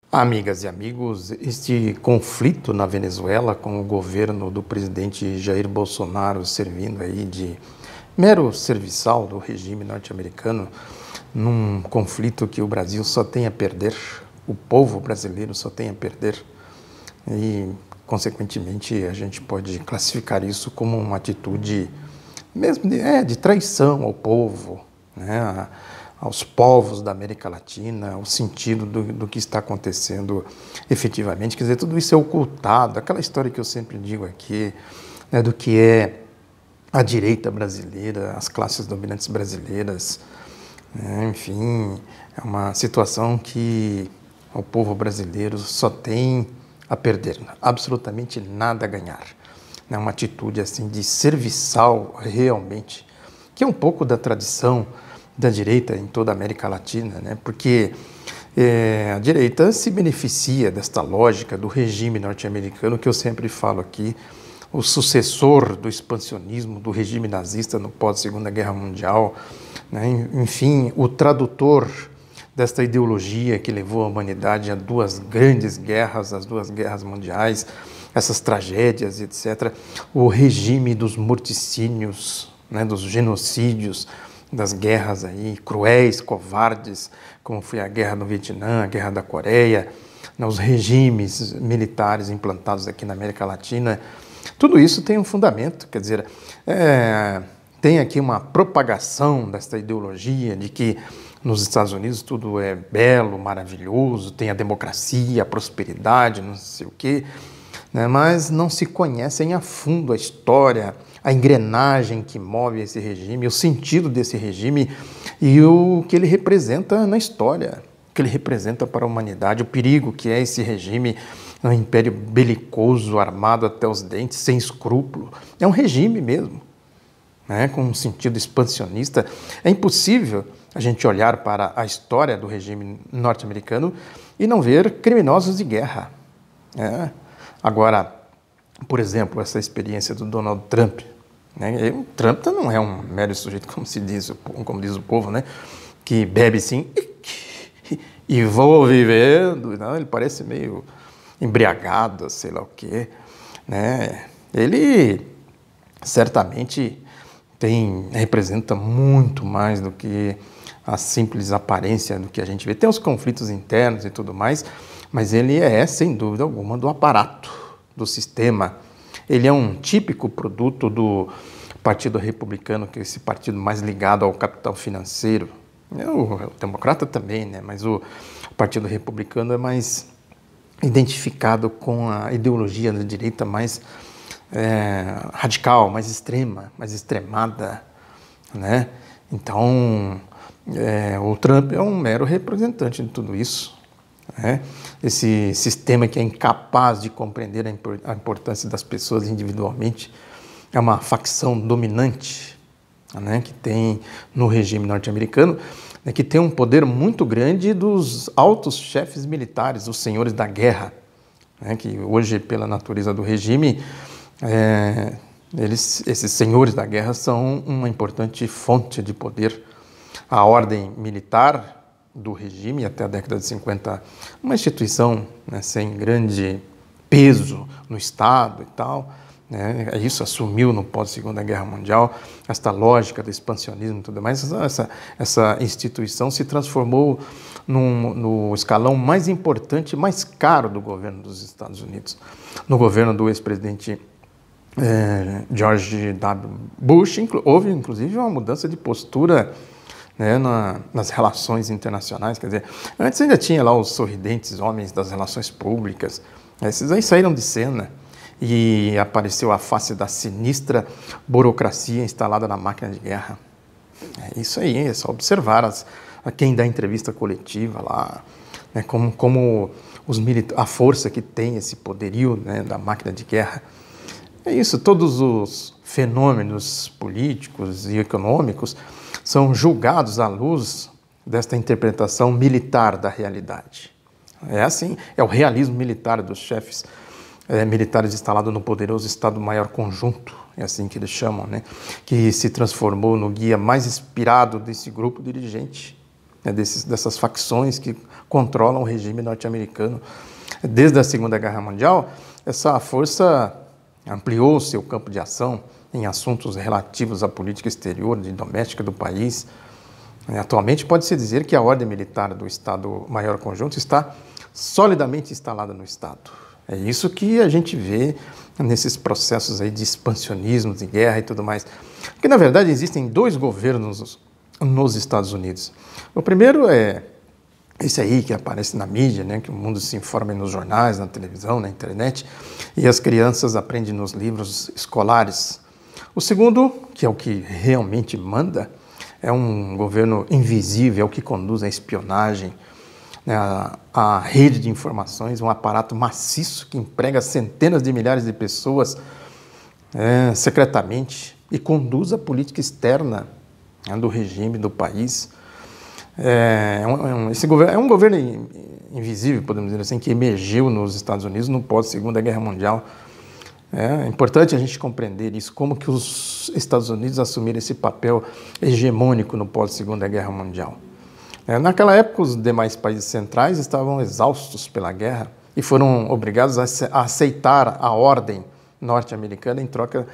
Amigas e amigos, este conflito na Venezuela com o governo do presidente Jair Bolsonaro servindo aí de mero serviçal do regime norte-americano, num conflito que o Brasil só tem a perder, o povo brasileiro só tem a perder e, consequentemente, a gente pode classificar isso como uma atitude mesmo de traição ao povo, né? Aos povos da América Latina, o sentido do que está acontecendo efetivamente. Quer dizer, tudo isso é ocultado, aquela história que eu sempre digo aqui, né, do que é a direita brasileira, as classes dominantes brasileiras, né, enfim, é uma situação que o povo brasileiro só tem a perder, absolutamente nada a ganhar. É uma atitude assim de serviçal realmente, que é um pouco da tradição da direita em toda a América Latina, né? Porque a direita se beneficia desta lógica do regime norte-americano, que eu sempre falo aqui, o sucessor do expansionismo, do regime nazista no pós-Segunda Guerra Mundial, né? Enfim, o tradutor desta ideologia que levou a humanidade a duas grandes guerras, as duas guerras mundiais, essas tragédias, etc. O regime dos morticínios, né? Dos genocídios, das guerras aí cruéis, covardes, como foi a guerra do Vietnã, a guerra da Coreia, né, os regimes militares implantados aqui na América Latina, tudo isso tem um fundamento, quer dizer, tem aqui uma propagação desta ideologia de que nos Estados Unidos tudo é belo, maravilhoso, tem a democracia, a prosperidade, não sei o quê, né, mas não se conhecem a fundo a história, a engrenagem que move esse regime, o sentido desse regime e o que ele representa na história, o que ele representa para a humanidade, o perigo que é esse regime, um império belicoso, armado até os dentes, sem escrúpulo. É um regime mesmo, né, com um sentido expansionista. É impossível a gente olhar para a história do regime norte-americano e não ver criminosos de guerra, né? Agora, por exemplo, essa experiência do Donald Trump, né? O Trump não é um mero sujeito, como diz o povo, né? Que bebe sim e vou vivendo. Não, ele parece meio embriagado, sei lá o quê, né? Ele certamente representa muito mais do que a simples aparência do que a gente vê. Tem os conflitos internos e tudo mais, mas ele sem dúvida alguma, do aparato, do sistema. Ele é um típico produto do Partido Republicano, que é esse partido mais ligado ao capital financeiro. O democrata também, né? Mas o Partido Republicano é mais identificado com a ideologia da direita mais radical, mais extrema, mais extremada, né? Então, o Trump é um mero representante de tudo isso, né? Esse sistema que é incapaz de compreender a importância das pessoas individualmente, é uma facção dominante, né, que tem no regime norte-americano, né, que tem um poder muito grande dos altos chefes militares, os senhores da guerra, né, que hoje, pela natureza do regime, esses senhores da guerra são uma importante fonte de poder. A ordem militar do regime, até a década de 50, uma instituição, né, sem grande peso no Estado e tal, né, isso assumiu no pós-Segunda Guerra Mundial, esta lógica do expansionismo e tudo mais, essa instituição se transformou no escalão mais importante, mais caro do governo dos Estados Unidos. No governo do ex-presidente George W. Bush, houve inclusive uma mudança de postura, né, nas relações internacionais. Quer dizer, antes ainda tinha lá os sorridentes homens das relações públicas, esses aí saíram de cena e apareceu a face da sinistra burocracia instalada na máquina de guerra. É isso aí, é só observar a quem dá entrevista coletiva lá, né, como a força que tem esse poderio, né, da máquina de guerra. É isso, todos os fenômenos políticos e econômicos são julgados à luz desta interpretação militar da realidade. É assim, é o realismo militar dos chefes militares instalados no poderoso Estado-Maior Conjunto, é assim que eles chamam, né? Que se transformou no guia mais inspirado desse grupo dirigente. né, dessas facções que controlam o regime norte-americano. Desde a Segunda Guerra Mundial, essa força ampliou seu campo de ação em assuntos relativos à política exterior e doméstica do país. Atualmente, pode-se dizer que a ordem militar do Estado-Maior Conjunto está solidamente instalada no Estado. É isso que a gente vê nesses processos aí de expansionismo, de guerra e tudo mais. Porque, na verdade, existem dois governos nos Estados Unidos. O primeiro é esse aí que aparece na mídia, né, que o mundo se informa nos jornais, na televisão, na internet, e as crianças aprendem nos livros escolares. O segundo, que é o que realmente manda, é um governo invisível, é o que conduz à espionagem, né, a rede de informações, um aparato maciço que emprega centenas de milhares de pessoas secretamente e conduz a política externa, né, do regime, do país. Esse governo é um governo invisível, podemos dizer assim, que emergiu nos Estados Unidos no pós-Segunda Guerra Mundial. É importante a gente compreender isso, como que os Estados Unidos assumiram esse papel hegemônico no pós-Segunda Guerra Mundial. Naquela época, os demais países centrais estavam exaustos pela guerra e foram obrigados a aceitar a ordem norte-americana em troca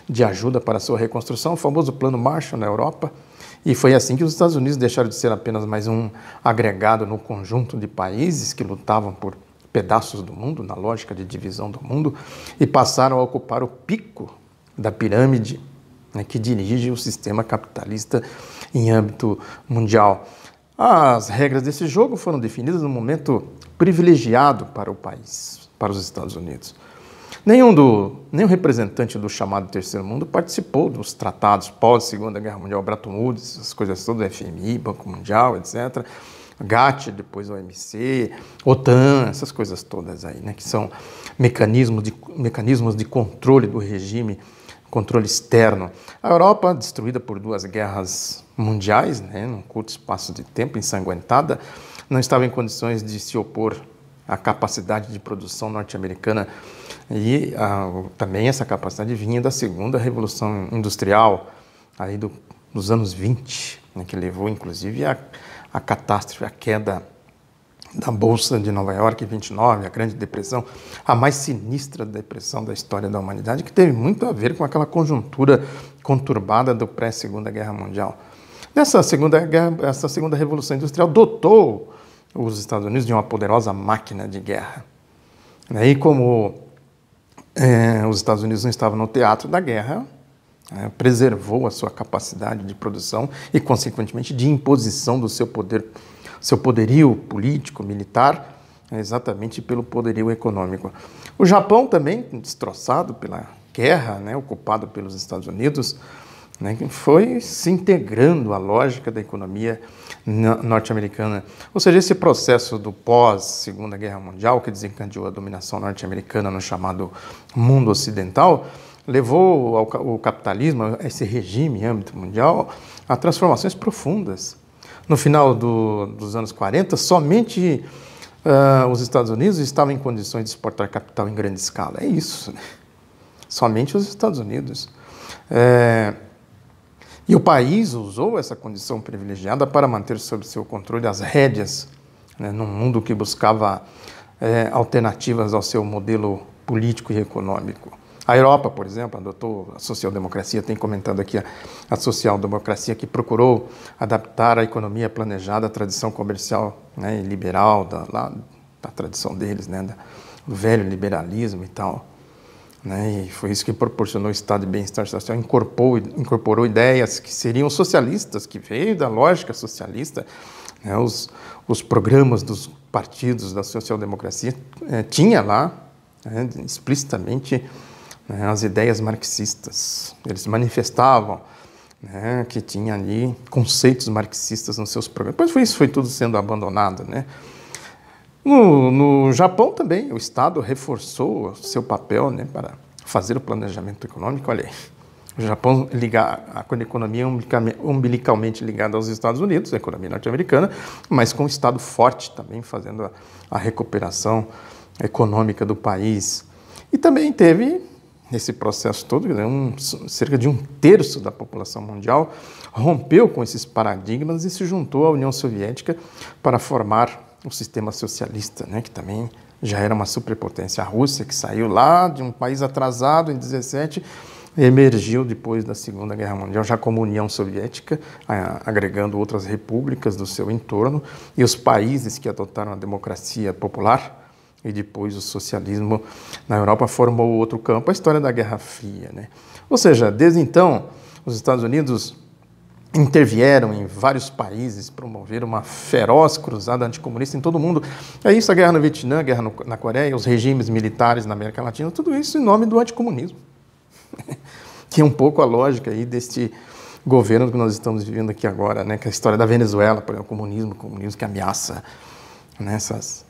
de ajuda para a sua reconstrução, o famoso Plano Marshall na Europa. E foi assim que os Estados Unidos deixaram de ser apenas mais um agregado no conjunto de países que lutavam por pedaços do mundo, na lógica de divisão do mundo, e passaram a ocupar o pico da pirâmide, né, que dirige o sistema capitalista em âmbito mundial. As regras desse jogo foram definidas num momento privilegiado para o país, para os Estados Unidos. Nenhum representante do chamado Terceiro Mundo participou dos tratados pós-Segunda Guerra Mundial, Bretton Woods, essas coisas todas, FMI, Banco Mundial, etc., GATT, depois OMC, OTAN, essas coisas todas aí, né, que são mecanismos de controle do regime, controle externo. A Europa, destruída por duas guerras mundiais, né, num curto espaço de tempo, ensanguentada, não estava em condições de se opor à capacidade de produção norte-americana e também essa capacidade vinha da segunda revolução industrial, aí dos anos 20, né, que levou inclusive a catástrofe, a queda da Bolsa de Nova York em 29, a Grande Depressão, a mais sinistra depressão da história da humanidade, que teve muito a ver com aquela conjuntura conturbada do pré-Segunda Guerra Mundial. Essa segunda Revolução Industrial dotou os Estados Unidos de uma poderosa máquina de guerra. E como os Estados Unidos não estavam no teatro da guerra, preservou a sua capacidade de produção e, consequentemente, de imposição do seu poderio político, militar, exatamente pelo poderio econômico. O Japão também, destroçado pela guerra, né, ocupado pelos Estados Unidos, né, foi se integrando à lógica da economia norte-americana. Ou seja, esse processo do pós-Segunda Guerra Mundial, que desencadeou a dominação norte-americana no chamado mundo ocidental, levou o capitalismo, esse regime em âmbito mundial, a transformações profundas. No final dos anos 40, somente os Estados Unidos estavam em condições de exportar capital em grande escala. É isso, né? Somente os Estados Unidos. E o país usou essa condição privilegiada para manter sob seu controle as rédeas, né, num mundo que buscava alternativas ao seu modelo político e econômico. A Europa, por exemplo, adotou a social-democracia, tem comentado aqui a social-democracia que procurou adaptar a economia planejada à tradição comercial, né, e liberal, da tradição deles, né, do velho liberalismo e tal. Né, e foi isso que proporcionou o estado de bem-estar social, incorporou ideias que seriam socialistas, que veio da lógica socialista, né, os programas dos partidos da social-democracia tinha lá, né, explicitamente, né, as ideias marxistas. Eles manifestavam, né, que tinha ali conceitos marxistas nos seus programas. Depois isso foi tudo sendo abandonado, né? No Japão também, o Estado reforçou o seu papel, né, para fazer o planejamento econômico. Olha aí, o Japão com a economia umbilicalmente ligada aos Estados Unidos, a economia norte-americana, mas com o Estado forte também fazendo a recuperação econômica do país. E também teve nesse processo todo, cerca de 1/3 da população mundial rompeu com esses paradigmas e se juntou à União Soviética para formar o sistema socialista, né, que também já era uma superpotência. A Rússia, que saiu lá de um país atrasado em 17, emergiu depois da Segunda Guerra Mundial, já como União Soviética, agregando outras repúblicas do seu entorno, e os países que adotaram a democracia popular e depois o socialismo na Europa formou outro campo, a história da Guerra Fria, né? Ou seja, desde então, os Estados Unidos intervieram em vários países, promoveram uma feroz cruzada anticomunista em todo o mundo. É isso, a guerra no Vietnã, a guerra na Coreia, os regimes militares na América Latina, tudo isso em nome do anticomunismo. Que é um pouco a lógica aí deste governo que nós estamos vivendo aqui agora, né? Que é a história da Venezuela, por exemplo, o comunismo que ameaça, né, essas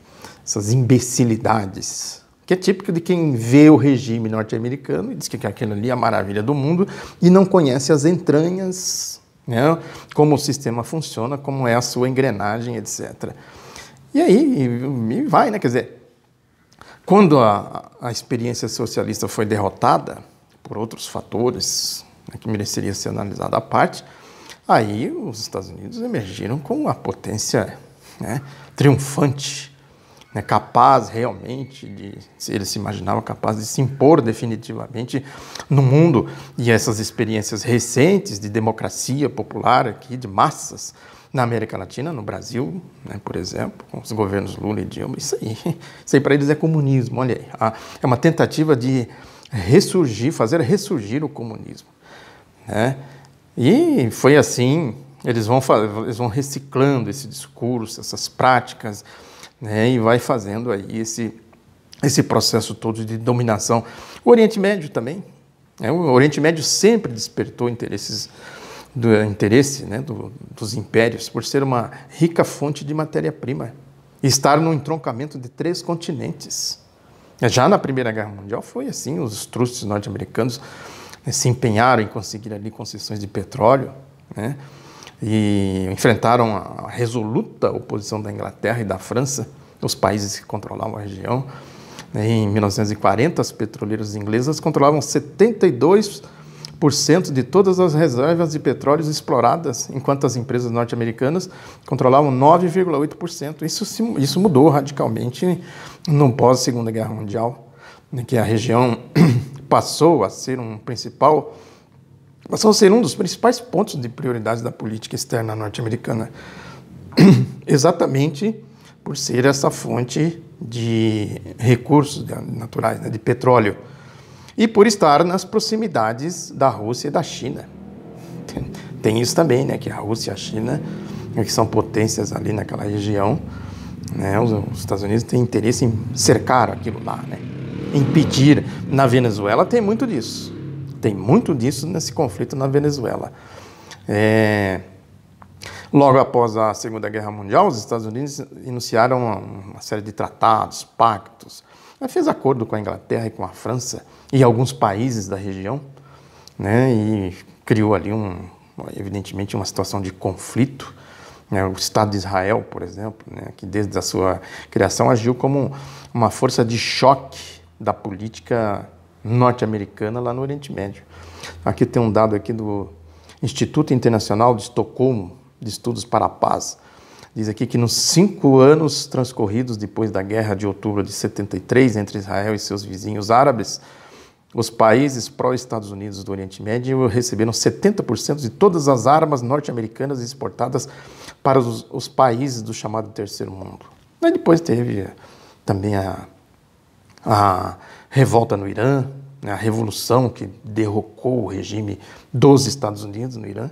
imbecilidades, que é típico de quem vê o regime norte-americano e diz que aquilo ali é a maravilha do mundo e não conhece as entranhas, né, como o sistema funciona, como é a sua engrenagem, etc. E aí vai, né? Quer dizer, quando a experiência socialista foi derrotada por outros fatores, né, que mereceria ser analisado à parte, aí os Estados Unidos emergiram com uma potência, né, triunfante, né, capaz realmente eles se imaginavam capaz de se impor definitivamente no mundo, e essas experiências recentes de democracia popular aqui, de massas, na América Latina, no Brasil, né, por exemplo, com os governos Lula e Dilma, isso aí para eles é comunismo, olha aí, é uma tentativa de fazer ressurgir o comunismo, né? E foi assim, eles vão reciclando esse discurso, essas práticas, né, e vai fazendo aí esse processo todo de dominação. O Oriente Médio também, né? O Oriente Médio sempre despertou interesse, né, dos impérios por ser uma rica fonte de matéria-prima e estar no entroncamento de 3 continentes. Já na Primeira Guerra Mundial foi assim, os trustes norte-americanos, né, se empenharam em conseguir ali concessões de petróleo, né, e enfrentaram a resoluta oposição da Inglaterra e da França, os países que controlavam a região. Em 1940, as petroleiras inglesas controlavam 72% de todas as reservas de petróleo exploradas, enquanto as empresas norte-americanas controlavam 9,8%. Isso mudou radicalmente no pós-Segunda Guerra Mundial, né, que a região passou a ser um dos principais pontos de prioridade da política externa norte-americana, exatamente por ser essa fonte de recursos naturais, né, de petróleo, e por estar nas proximidades da Rússia e da China. Tem isso também, né, que a Rússia e a China, que são potências ali naquela região, né, os Estados Unidos têm interesse em cercar aquilo lá, né, impedir. Na Venezuela tem muito disso. Tem muito disso nesse conflito na Venezuela. Logo após a Segunda Guerra Mundial, os Estados Unidos iniciaram uma série de tratados, pactos, fez acordo com a Inglaterra e com a França e alguns países da região, né, e criou ali, evidentemente, uma situação de conflito, né, o Estado de Israel, por exemplo, né, que desde a sua criação agiu como uma força de choque da política norte-americana lá no Oriente Médio. Aqui tem um dado aqui do Instituto Internacional de Estocolmo de Estudos para a Paz. Diz aqui que nos 5 anos transcorridos depois da Guerra de Outubro de 73 entre Israel e seus vizinhos árabes, os países pró-Estados Unidos do Oriente Médio receberam 70% de todas as armas norte-americanas exportadas para os países do chamado Terceiro Mundo. Aí depois teve também a revolta no Irã, né, a revolução que derrocou o regime dos Estados Unidos no Irã,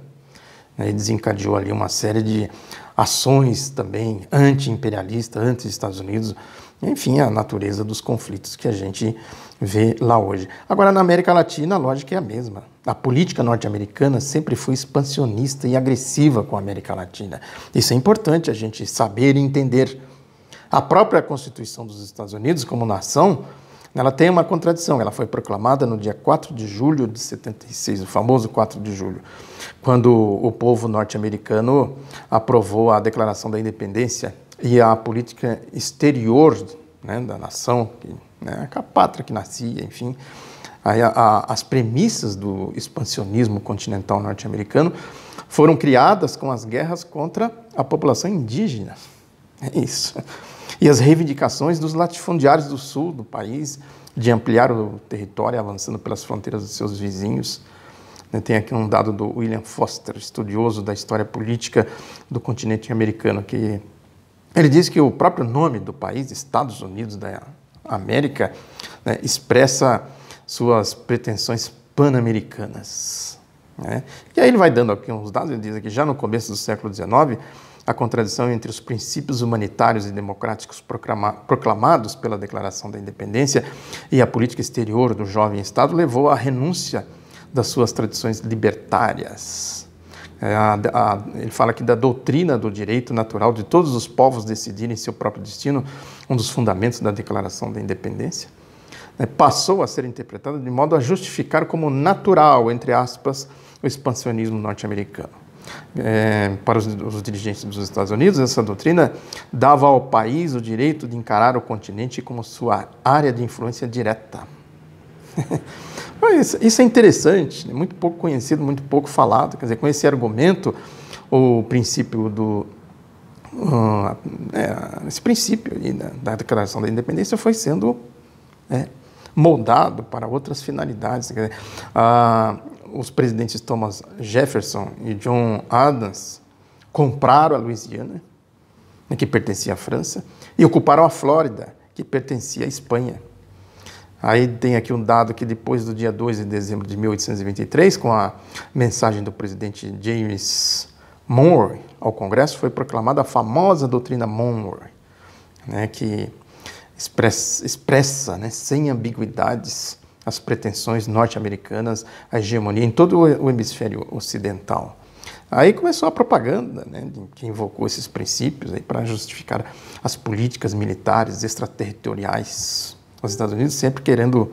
né, e desencadeou ali uma série de ações também anti-imperialistas, anti-Estados Unidos, enfim, a natureza dos conflitos que a gente vê lá hoje. Agora, na América Latina, a lógica é a mesma. A política norte-americana sempre foi expansionista e agressiva com a América Latina. Isso é importante a gente saber e entender. A própria Constituição dos Estados Unidos, como nação, ela tem uma contradição. Ela foi proclamada no dia 4 de julho de 76, o famoso 4 de julho, quando o povo norte-americano aprovou a Declaração da Independência e a política exterior, né, da nação, né, a pátria que nascia, enfim, As premissas do expansionismo continental norte-americano foram criadas com as guerras contra a população indígena. É isso. E as reivindicações dos latifundiários do sul do país de ampliar o território, avançando pelas fronteiras dos seus vizinhos. Tem aqui um dado do William Foster, estudioso da história política do continente americano, que ele diz que o próprio nome do país, Estados Unidos da América, né, expressa suas pretensões pan-americanas. Né? E aí ele vai dando aqui uns dados, ele diz que já no começo do século XIX, a contradição entre os princípios humanitários e democráticos proclamados pela Declaração da Independência e a política exterior do jovem Estado levou à renúncia das suas tradições libertárias. Ele fala aqui da doutrina do direito natural de todos os povos decidirem seu próprio destino, um dos fundamentos da Declaração da Independência. Passou a ser interpretada de modo a justificar como natural, entre aspas, o expansionismo norte-americano. Para os dirigentes dos Estados Unidos, essa doutrina dava ao país o direito de encarar o continente como sua área de influência direta. Isso é interessante, muito pouco conhecido, muito pouco falado. Quer dizer, com esse argumento, o princípio esse princípio aí da Declaração da Independência foi sendo moldado para outras finalidades. Quer dizer, os presidentes Thomas Jefferson e John Adams compraram a Louisiana, que pertencia à França, e ocuparam a Flórida, que pertencia à Espanha. Aí tem aqui um dado que depois do dia 2 de dezembro de 1823, com a mensagem do presidente James Monroe ao Congresso, foi proclamada a famosa doutrina Monroe, né, que expressa, né, sem ambiguidades, as pretensões norte-americanas, a hegemonia em todo o hemisfério ocidental. Aí começou a propaganda, né, que invocou esses princípios para justificar as políticas militares extraterritoriais. Os Estados Unidos sempre querendo,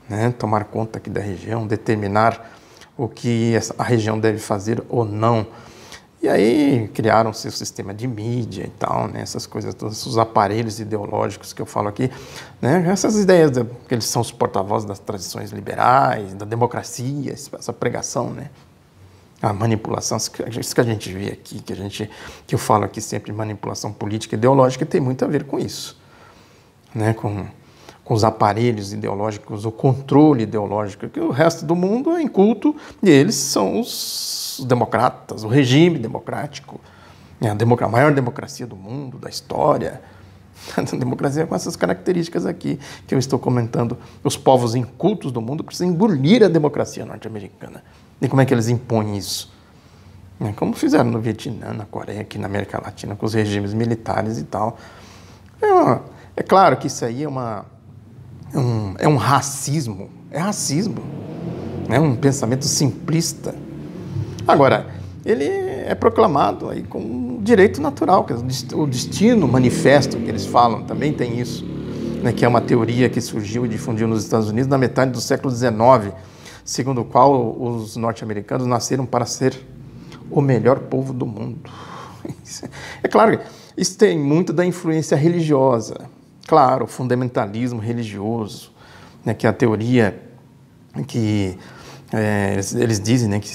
né, tomar conta aqui da região, determinar o que a região deve fazer ou não. E aí criaram seu sistema de mídia e tal, né, essas coisas, todos os aparelhos ideológicos que eu falo aqui, né, essas ideias que eles são os porta-vozes das tradições liberais, da democracia, essa pregação, né, a manipulação, isso que a gente vê aqui, que eu falo aqui sempre, manipulação política e ideológica, tem muito a ver com isso, né, com os aparelhos ideológicos, o controle ideológico, que o resto do mundo é inculto e eles são os democratas, o regime democrático, a maior democracia do mundo, da história. A democracia com essas características aqui que eu estou comentando. Os povos incultos do mundo precisam engolir a democracia norte-americana. E como é que eles impõem isso? Como fizeram no Vietnã, na Coreia, aqui na América Latina, com os regimes militares e tal. É claro que isso aí é um racismo, é um pensamento simplista. Agora, ele é proclamado aí como direito natural, que o destino manifesto que eles falam, também tem isso, né, que é uma teoria que surgiu e difundiu nos Estados Unidos na metade do século XIX, segundo o qual os norte-americanos nasceram para ser o melhor povo do mundo. É claro que isso tem muito da influência religiosa. Claro, o fundamentalismo religioso, né, que é a teoria que eles dizem, né, que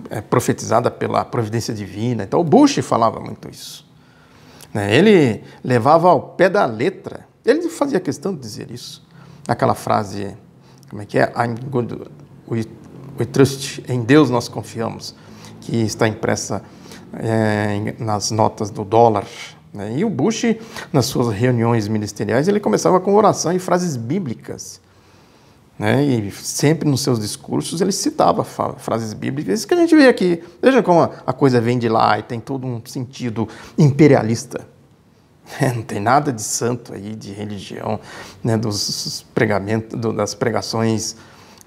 é profetizada pela providência divina. Então, o Bush falava muito isso. Né, ele levava ao pé da letra. Ele fazia questão de dizer isso. Aquela frase, como é que é? We trust, em Deus nós confiamos, que está impressa nas notas do dólar. E o Bush, nas suas reuniões ministeriais, ele começava com oração e frases bíblicas. E sempre nos seus discursos ele citava frases bíblicas. Isso que a gente vê aqui. Veja como a coisa vem de lá e tem todo um sentido imperialista. Não tem nada de santo aí, de religião, né, dos pregamentos, das pregações,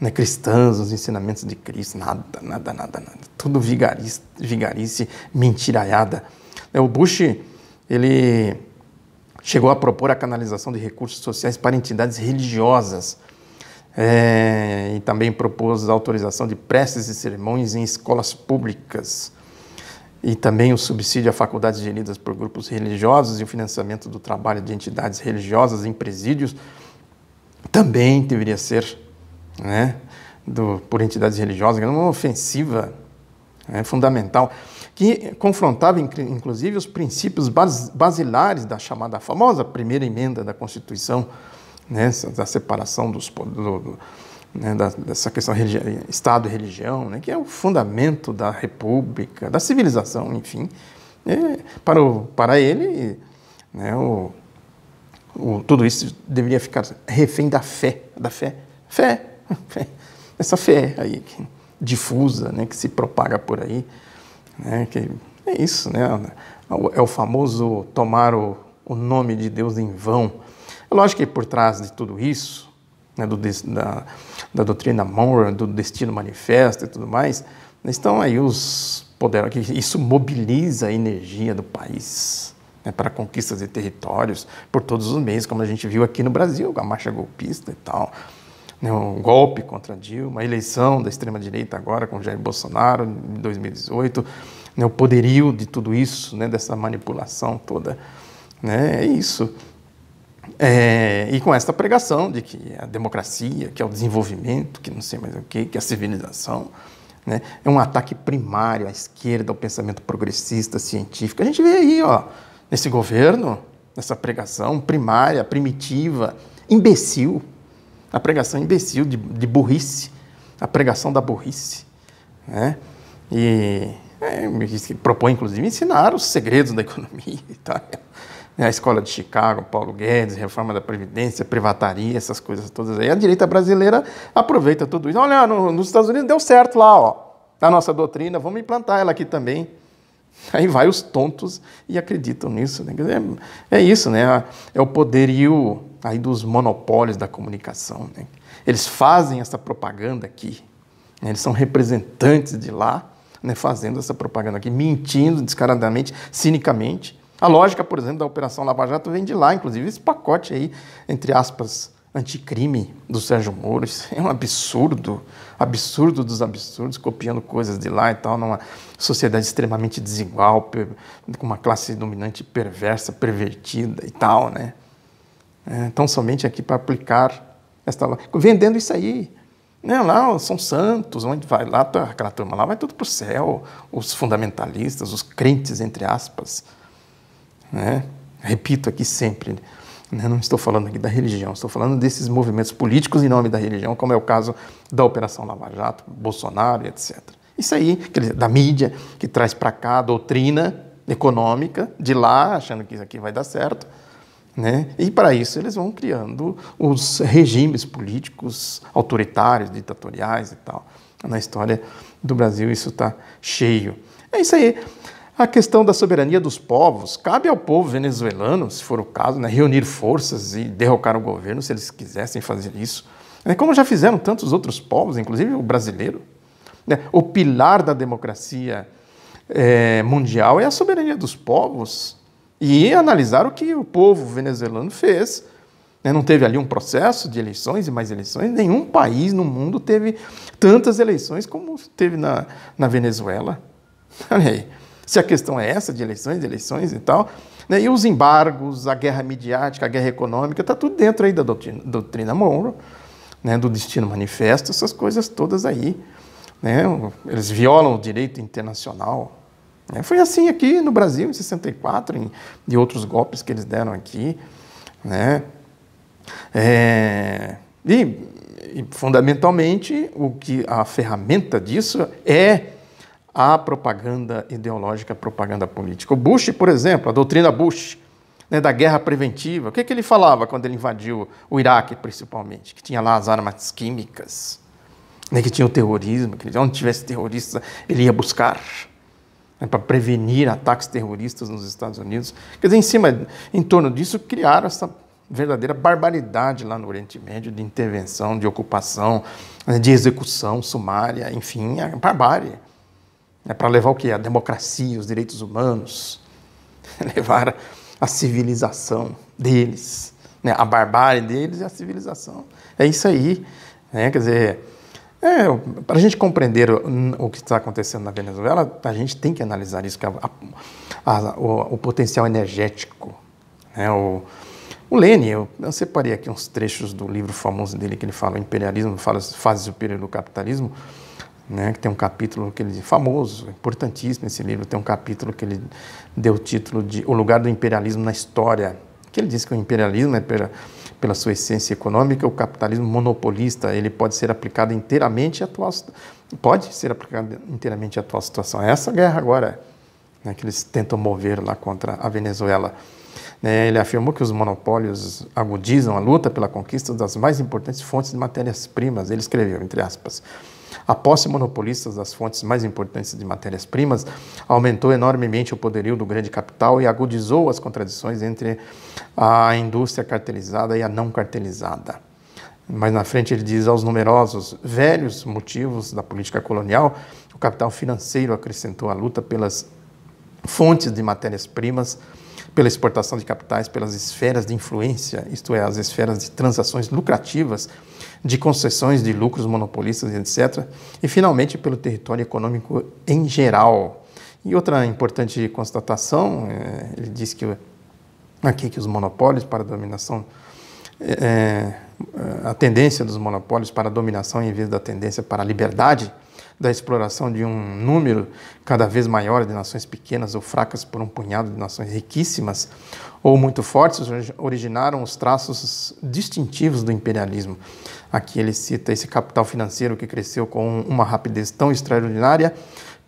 né, cristãs, dos ensinamentos de Cristo. Nada. Tudo vigarice, mentiraiada. O Bush, ele chegou a propor a canalização de recursos sociais para entidades religiosas e também propôs a autorização de preces e sermões em escolas públicas e também o subsídio a faculdades geridas por grupos religiosos e o financiamento do trabalho de entidades religiosas em presídios também deveria ser né, por entidades religiosas, uma ofensiva, né, fundamental, que confrontava, inclusive, os princípios basilares da chamada famosa primeira emenda da Constituição, né, da separação né, dessa questão Estado e religião, né, que é o fundamento da república, da civilização, enfim. Para ele, né, tudo isso deveria ficar refém da fé, essa fé aí difusa, né, que se propaga por aí, né, que é isso, né, é o famoso tomar o nome de Deus em vão. É lógico que por trás de tudo isso, né, da doutrina Monroe, do Destino Manifesto e tudo mais, estão aí os poderes, que isso mobiliza a energia do país, né, para conquistas de territórios por todos os meios, como a gente viu aqui no Brasil, com a marcha golpista e tal, né, um golpe contra Dilma, a eleição da extrema-direita agora com Jair Bolsonaro em 2018, né, o poderio de tudo isso, né, dessa manipulação toda, né, é isso. E com esta pregação de que a democracia, que é o desenvolvimento, que não sei mais o que é a civilização, né, é um ataque primário à esquerda, ao pensamento progressista, científico. A gente vê aí, ó, nesse governo, nessa pregação primária, primitiva, imbecil, a pregação imbecil de burrice, a pregação da burrice, né? Propõe, inclusive, ensinar os segredos da economia e tal. A Escola de Chicago, Paulo Guedes, reforma da Previdência, privataria, essas coisas todas aí. A direita brasileira aproveita tudo isso. Olha, nos Estados Unidos deu certo lá, ó, a nossa doutrina, vamos implantar ela aqui também. Aí vai os tontos e acreditam nisso, né? É isso, né? É o poderio aí dos monopólios da comunicação, né? Eles fazem essa propaganda aqui, né? Eles são representantes de lá, né? Fazendo essa propaganda aqui, mentindo descaradamente, cinicamente. A lógica, por exemplo, da Operação Lava Jato vem de lá, inclusive esse pacote aí, entre aspas, anticrime do Sérgio Moro. Isso é um absurdo, absurdo dos absurdos, copiando coisas de lá e tal, numa sociedade extremamente desigual, com uma classe dominante perversa, pervertida e tal, né? Então, somente aqui para aplicar vendendo isso aí, né? Lá são santos, onde vai lá, aquela turma lá vai tudo para o céu, os fundamentalistas, os crentes, entre aspas, né? Repito aqui sempre, né? Não estou falando aqui da religião, estou falando desses movimentos políticos em nome da religião, como é o caso da Operação Lava Jato, Bolsonaro, etc. Isso aí, da mídia, que traz para cá a doutrina econômica de lá, achando que isso aqui vai dar certo, né? E para isso eles vão criando os regimes políticos autoritários, ditatoriais e tal. Na história do Brasil isso está cheio. É isso aí. A questão da soberania dos povos, cabe ao povo venezuelano, se for o caso, né, reunir forças e derrocar o governo, se eles quisessem fazer isso. Como já fizeram tantos outros povos, inclusive o brasileiro. O pilar da democracia mundial é a soberania dos povos. E analisar o que o povo venezuelano fez. Não teve ali um processo de eleições e mais eleições. Nenhum país no mundo teve tantas eleições como teve na Venezuela. Olha aí. Se a questão é essa, de eleições e tal, né? E os embargos, a guerra midiática, a guerra econômica, está tudo dentro aí da doutrina Monroe, né? Do Destino Manifesto, essas coisas todas aí, né? Eles violam o direito internacional. Né? Foi assim aqui no Brasil, em 64, e outros golpes que eles deram aqui, né? E fundamentalmente, a ferramenta disso é a propaganda ideológica, a propaganda política. O Bush, por exemplo, a doutrina Bush, né, da guerra preventiva, o que ele falava quando ele invadiu o Iraque, principalmente? Que tinha lá as armas químicas, né, que tinha o terrorismo, que onde tivesse terrorista ele ia buscar, né, para prevenir ataques terroristas nos Estados Unidos. Quer dizer, em torno disso, criaram essa verdadeira barbaridade lá no Oriente Médio, de intervenção, de ocupação, de execução sumária, enfim, a barbárie. Para levar o quê? A democracia, os direitos humanos, levar a civilização deles, né? A barbárie deles e a civilização. É isso aí, né? Quer dizer, para a gente compreender o que está acontecendo na Venezuela, a gente tem que analisar isso, que o potencial energético, né? O Lenin, eu separei aqui uns trechos do livro famoso dele que ele fala, o Imperialismo, fala as fases superiores do capitalismo, né, que tem um capítulo que ele famoso, importantíssimo esse livro, tem um capítulo que ele deu o título de O Lugar do Imperialismo na História, que ele diz que o imperialismo é pela sua essência econômica, o capitalismo monopolista, ele pode ser aplicado inteiramente à atual situação. É essa guerra agora, né, que eles tentam mover lá contra a Venezuela. Ele afirmou que os monopólios agudizam a luta pela conquista das mais importantes fontes de matérias-primas. Ele escreveu, entre aspas, a posse monopolista das fontes mais importantes de matérias-primas aumentou enormemente o poderio do grande capital e agudizou as contradições entre a indústria cartelizada e a não cartelizada. Mais na frente ele diz, aos numerosos velhos motivos da política colonial, o capital financeiro acrescentou a luta pelas fontes de matérias-primas, pela exportação de capitais, pelas esferas de influência, isto é, as esferas de transações lucrativas, de concessões de lucros monopolistas, etc., e, finalmente, pelo território econômico em geral. E outra importante constatação, ele diz que aqui que os monopólios para a dominação, a tendência dos monopólios para a dominação em vez da tendência para a liberdade, da exploração de um número cada vez maior de nações pequenas ou fracas por um punhado de nações riquíssimas ou muito fortes, originaram os traços distintivos do imperialismo. Aqui ele cita esse capital financeiro que cresceu com uma rapidez tão extraordinária,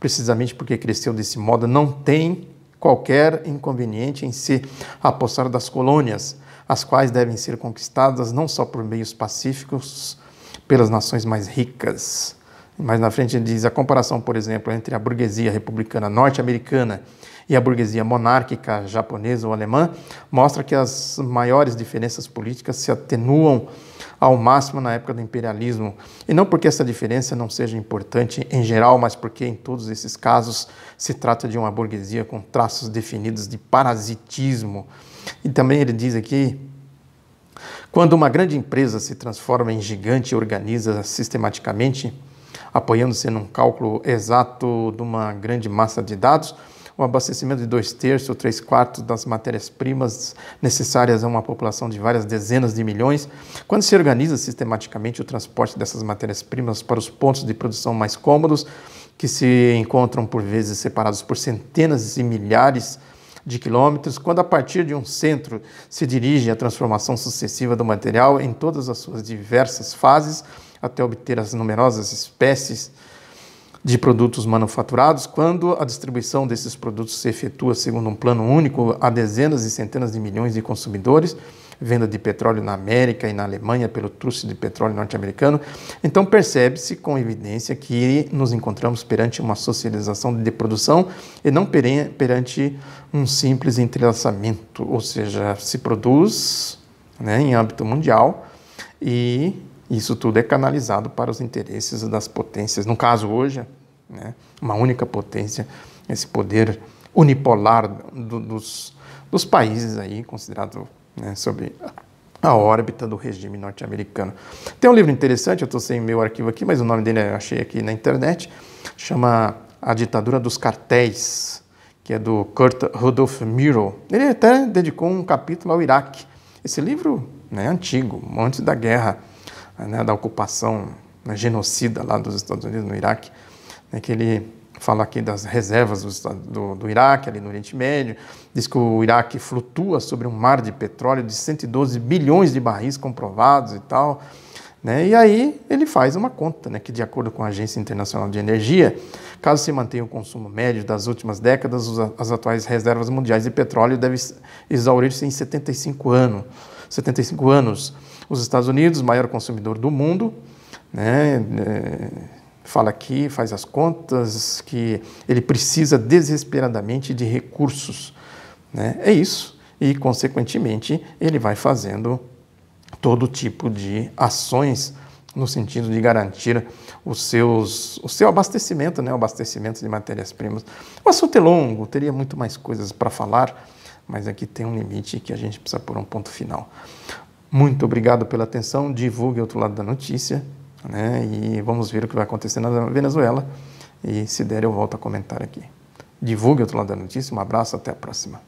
precisamente porque cresceu desse modo, não tem qualquer inconveniente em se apossar das colônias, as quais devem ser conquistadas não só por meios pacíficos, pelas nações mais ricas. Mais na frente ele diz, a comparação, por exemplo, entre a burguesia republicana norte-americana e a burguesia monárquica japonesa ou alemã, mostra que as maiores diferenças políticas se atenuam ao máximo na época do imperialismo, e não porque essa diferença não seja importante em geral, mas porque em todos esses casos se trata de uma burguesia com traços definidos de parasitismo. E também ele diz aqui, quando uma grande empresa se transforma em gigante e organiza sistematicamente, apoiando-se num cálculo exato de uma grande massa de dados, o abastecimento de 2/3 ou 3/4 das matérias-primas necessárias a uma população de várias dezenas de milhões, quando se organiza sistematicamente o transporte dessas matérias-primas para os pontos de produção mais cômodos, que se encontram por vezes separados por centenas e milhares de quilômetros, quando a partir de um centro se dirige a transformação sucessiva do material em todas as suas diversas fases, até obter as numerosas espécies de produtos manufaturados, quando a distribuição desses produtos se efetua segundo um plano único a dezenas e centenas de milhões de consumidores, venda de petróleo na América e na Alemanha pelo truste de petróleo norte-americano, então percebe-se com evidência que nos encontramos perante uma socialização de produção e não perante um simples entrelaçamento, ou seja, se produz, né, em âmbito mundial e isso tudo é canalizado para os interesses das potências. No caso hoje, né, uma única potência, esse poder unipolar dos países aí, considerado, né, sob a órbita do regime norte-americano. Tem um livro interessante, eu estou sem meu arquivo aqui, mas o nome dele eu achei aqui na internet, chama A Ditadura dos Cartéis, que é do Kurt Rudolf Müller. Ele até dedicou um capítulo ao Iraque. Esse livro, né, é antigo, antes da guerra, né, da ocupação, né, genocida lá dos Estados Unidos no Iraque, né, que ele fala aqui das reservas do Iraque, ali no Oriente Médio, diz que o Iraque flutua sobre um mar de petróleo de 112 bilhões de barris comprovados e tal, né, e aí ele faz uma conta, né, que de acordo com a Agência Internacional de Energia, caso se mantenha o consumo médio das últimas décadas, as atuais reservas mundiais de petróleo devem exaurir-se em 75 anos. Os Estados Unidos, maior consumidor do mundo, né, fala aqui, faz as contas, que ele precisa desesperadamente de recursos, né? É isso. E, consequentemente, ele vai fazendo todo tipo de ações no sentido de garantir o seu abastecimento, né? O abastecimento de matérias-primas. O assunto é longo, teria muito mais coisas para falar, mas aqui tem um limite que a gente precisa pôr um ponto final. Muito obrigado pela atenção, divulgue o outro lado da notícia, né? E vamos ver o que vai acontecer na Venezuela, e se der eu volto a comentar aqui. Divulgue o outro lado da notícia, um abraço, até a próxima.